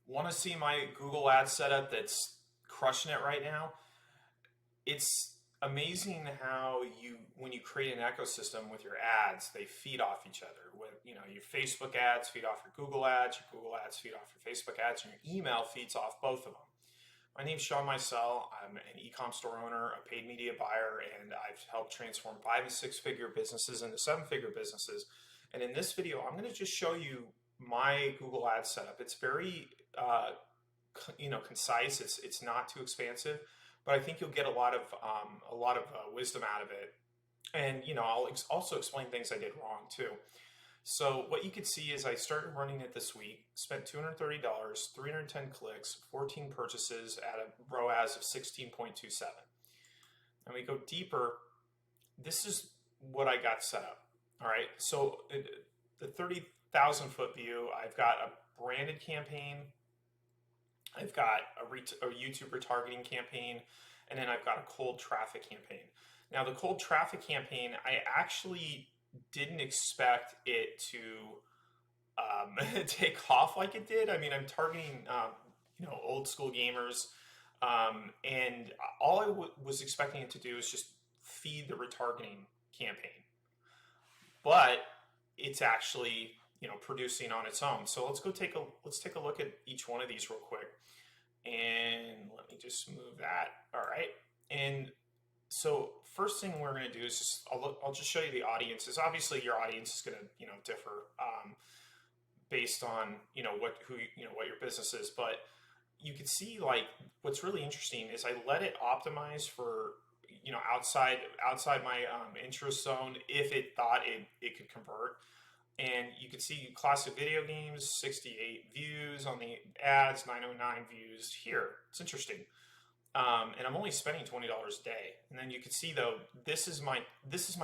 Want to see my Google Ads setup that's crushing it right now? It's amazing how when you create an ecosystem with your ads, they feed off each other. With your Facebook ads feed off your Google ads, your Google ads feed off your Facebook ads, and your email feeds off both of them. My name's Sean Micel. I'm an e-com store owner, a paid media buyer, and I've helped transform 5 and 6 figure businesses into 7 figure businesses. And in this video, I'm going to just show you my Google Ads setup. It's very concise. It's not too expansive, but I think you'll get a lot of wisdom out of it. And I'll also explain things I did wrong too. So what you can see is I started running it this week, spent $230, 310 clicks, 14 purchases at a ROAS of 16.27. And we go deeper. This is what I got set up. All right. So the 30,000 foot view, I've got a branded campaign. I've got a YouTube retargeting campaign, and then I've got a cold traffic campaign. Now, the cold traffic campaign, I actually didn't expect it to take off like it did. I mean, I'm targeting old school gamers, and all I was expecting it to do is just feed the retargeting campaign, but it's actually producing on its own. So let's take a look at each one of these real quick, and let me just move that. All right, and so first thing we're going to do is I'll just show you the audiences. Obviously, your audience is going to differ based on what your business is, but you can see, like, what's really interesting is I let it optimize for outside my interest zone if it thought it could convert. And you can see classic video games, 68 views on the ads, 909 views here. It's interesting. And I'm only spending $20 a day. And then you can see, though, this is my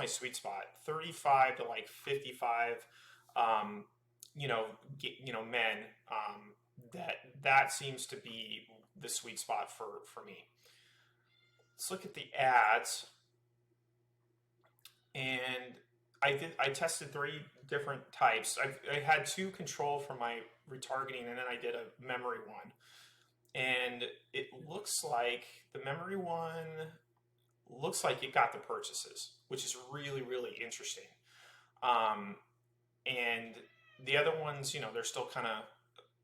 sweet spot, 35 to like 55 men. That seems to be the sweet spot for me. Let's look at the ads. And I tested 3 different types. I had 2 control for my retargeting, and then I did a memory one. And it looks like the memory one looks like it got the purchases, which is really, really interesting. And the other ones, they're still kind of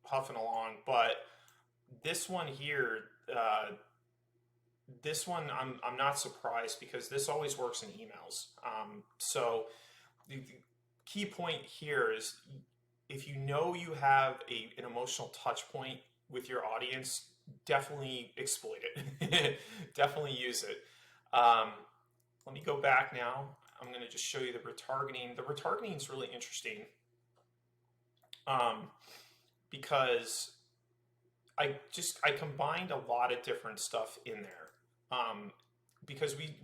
huffing along, but this one here, this one I'm not surprised, because this always works in emails. So the key point here is, if you have an emotional touch point with your audience, definitely exploit it. Definitely use it. Let me go back now. I'm going to just show you the retargeting. The retargeting is really interesting because I combined a lot of different stuff in there, because we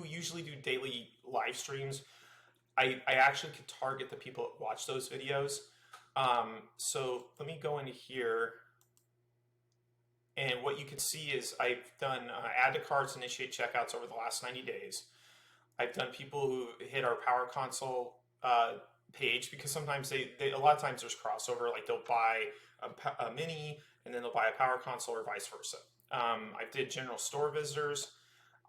usually do daily live streams. I actually could target the people that watch those videos. So let me go into here. And what you can see is I've done add to carts, initiate checkouts over the last 90 days. I've done people who hit our Power Console page, because sometimes a lot of times there's crossover, like they'll buy a mini and then they'll buy a Power Console, or vice versa. I did general store visitors.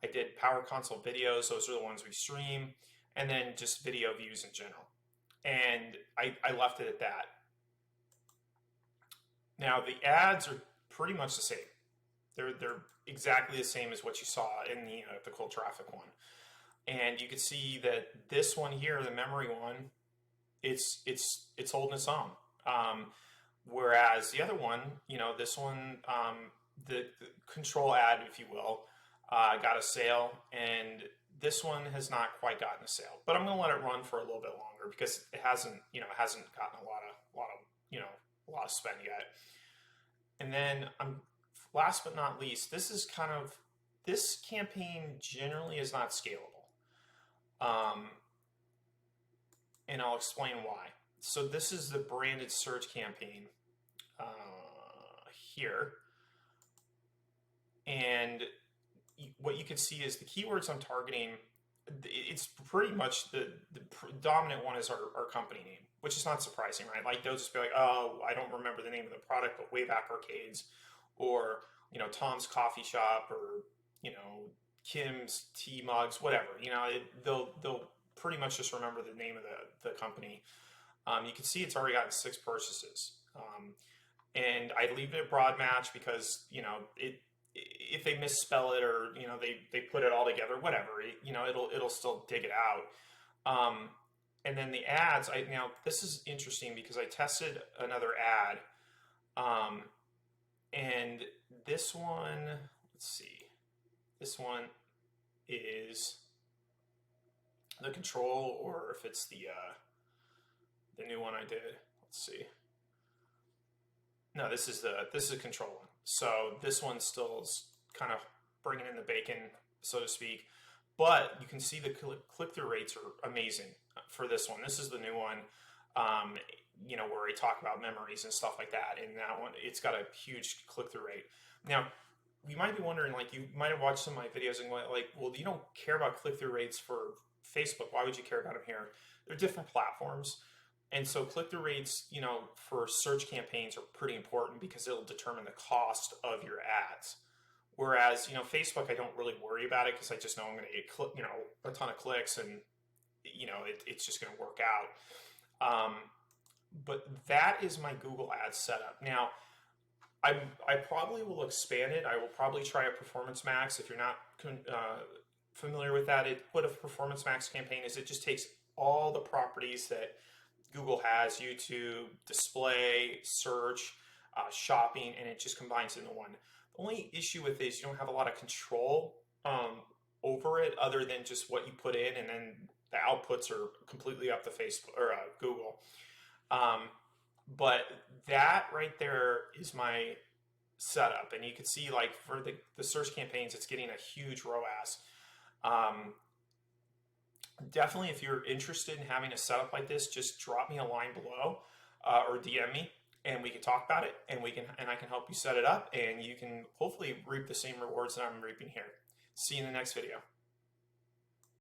I did Power Console videos. Those are the ones we stream. And then just video views in general. And I left it at that. Now, the ads are pretty much the same. They're exactly the same as what you saw in the cold traffic one. And you can see that this one here, the memory one, it's holding its own. Whereas the other one, this one, the control ad, if you will, got a sale, and this one has not quite gotten a sale. But I'm going to let it run for a little bit longer, because it hasn't gotten a lot of spend yet. And then last but not least, this campaign generally is not scalable. And I'll explain why. So this is the branded search campaign here. And what you can see is the keywords I'm targeting it's pretty much the dominant one is our company name, which is not surprising, right? Like they'll just be like, oh, I don't remember the name of the product, but Wayback Arcades, or Tom's Coffee Shop, or Kim's Tea Mugs, whatever. They'll pretty much just remember the name of the company. You can see it's already gotten 6 purchases. And I leave it a broad match because if they misspell it, or they put it all together, whatever, it'll still dig it out. And then the ads, now this is interesting because I tested another ad, and this one, let's see, this one is the control, or if it's the new one I did. Let's see. No, this is a control one. So this one still is kind of bringing in the bacon, so to speak. But you can see the click-through rates are amazing for this one. This is the new one, where I talk about memories and stuff like that. And that one, it's got a huge click-through rate. Now, you might be wondering, like, you might have watched some of my videos and went, like, well, you don't care about click-through rates for Facebook. Why would you care about them here? They're different platforms. And so click-through rates, for search campaigns are pretty important because it'll determine the cost of your ads. Whereas, Facebook, I don't really worry about it because I just know I'm going to get, a ton of clicks, and, it's just going to work out. But that is my Google Ads setup. Now, I probably will expand it. I will probably try a Performance Max. If you're not familiar with that, what a Performance Max campaign is, it just takes all the properties that Google has: YouTube, display, search, shopping, and it just combines into one. The only issue with it is you don't have a lot of control over it, other than just what you put in, and then the outputs are completely up to Facebook or Google. But that right there is my setup, and you can see, like, for the search campaigns, it's getting a huge ROAS. Definitely, if you're interested in having a setup like this, just drop me a line below, or DM me, and we can talk about it, and I can help you set it up, and you can hopefully reap the same rewards that I'm reaping here. See you in the next video.